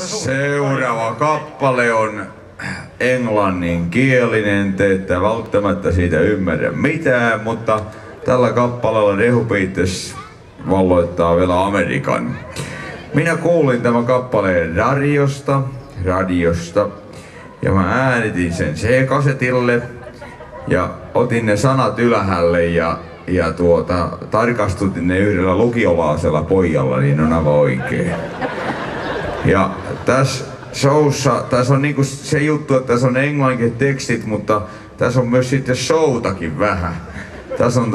Seuraava kappale on englanninkielinen, te ette välttämättä siitä ymmärrä mitään, mutta tällä kappaleella Dehu Peters valloittaa vielä Amerikan. Minä kuulin tämän kappaleen radiosta ja mä äänitin sen C-kasetille ja otin ne sanat ylhäälle ja tarkastutin ne yhdellä lukiolaisella pojalla, niin on aivan oikein. Ja tässä showssa, tässä on niinku se juttu, että tässä on englannin tekstit, mutta tässä on myös sitten showtakin vähän. Tässä on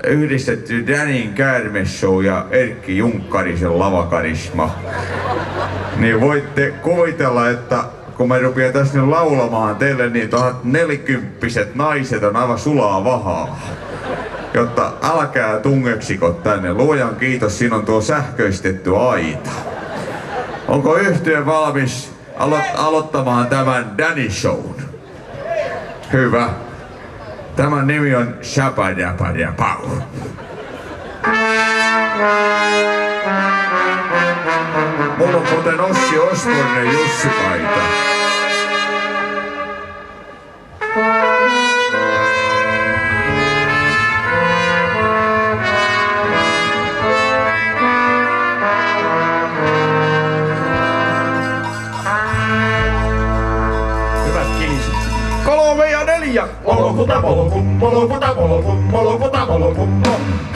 yhdistetty Danin käärmesshow ja Erkki Junkkarisen lavakarisma. Niin voitte kuvitella, että kun mä rupean tässä nyt laulamaan teille, niin 40-vuotiaat naiset on aivan sulaa vahaa. Jotta älkää tungeksiko tänne. Luojan kiitos, siinä on tuo sähköistetty aita. Onko yhtye valmis aloittamaan tämän Danny Shown? Hyvä. Tämän nimi on Shabba-dabba-dabau. Mulla on muuten Ossi Osborne Jussi-paita. Hyvät kiniset. 3 ja 4.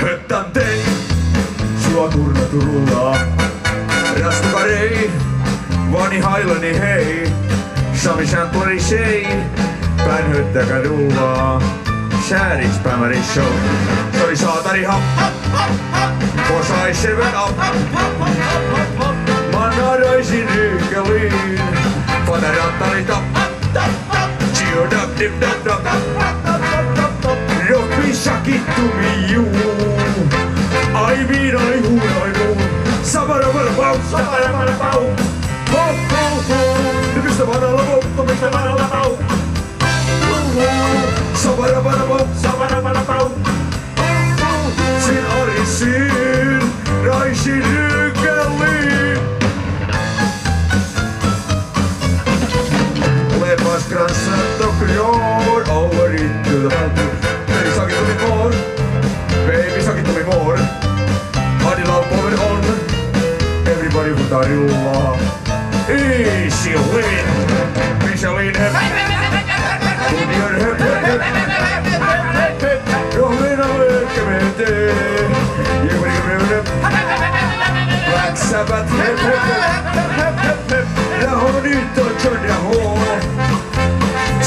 Höttän tein, sua turrullaa. Rastukarei, vani hailani hei. Sami Shampleri sei, pään höttäkä rullaa. Sääriks pämäri show. Sori saatari hap. Posai seven up. Mä naaraisin ryykeliin. Fatarattari tap. Rock sakittu miu. Ai viinai huunailu. Sabarabarbau, sabarabarbau. Ho ho ho. Mistä vanalla vokko, mistä vanalla pau. Sabarabarbau, sabarabarbau. Sin arisin, raisin ryykeliin. Lepas krassa over into the mountain. Baby, suck it to me more. Baby, suck it to me more. Honey, love over on. Everybody who tarjoaa. Easy win. Michelin hep. Junior hep. Rohmina lökkämete. Black Sabbath hep. Ja on nyt on John ja Hall.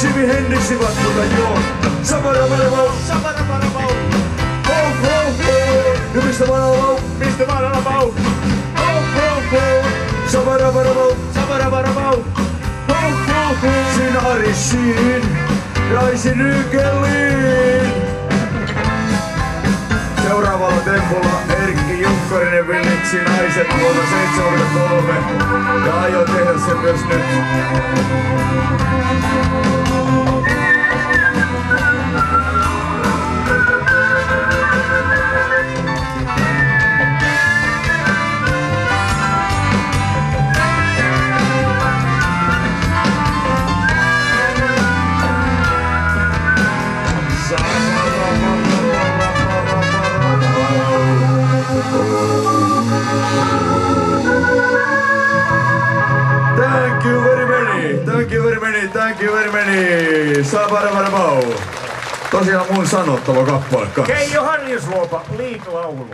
Jimi Hendrixin vattuta joo. Sabarabarabaw, sabarabarabaw. Ho ho ho. Ja mistä vanalla pau. Ho ho ho. Sabarabarabaw, sabarabarabaw. Ho ho ho. Sin arisin, raisin ryykeliin. Seuraavalla tempulla Erkki Junkkarinen Villitsi naiset vuonna 73. Ja aion tehdä sen myös nyt. Thank you very many. Sabarabarabaw. Tosiaan mun sanottava kappale kanssa. Keijo Harjusluopa, liitlaulu.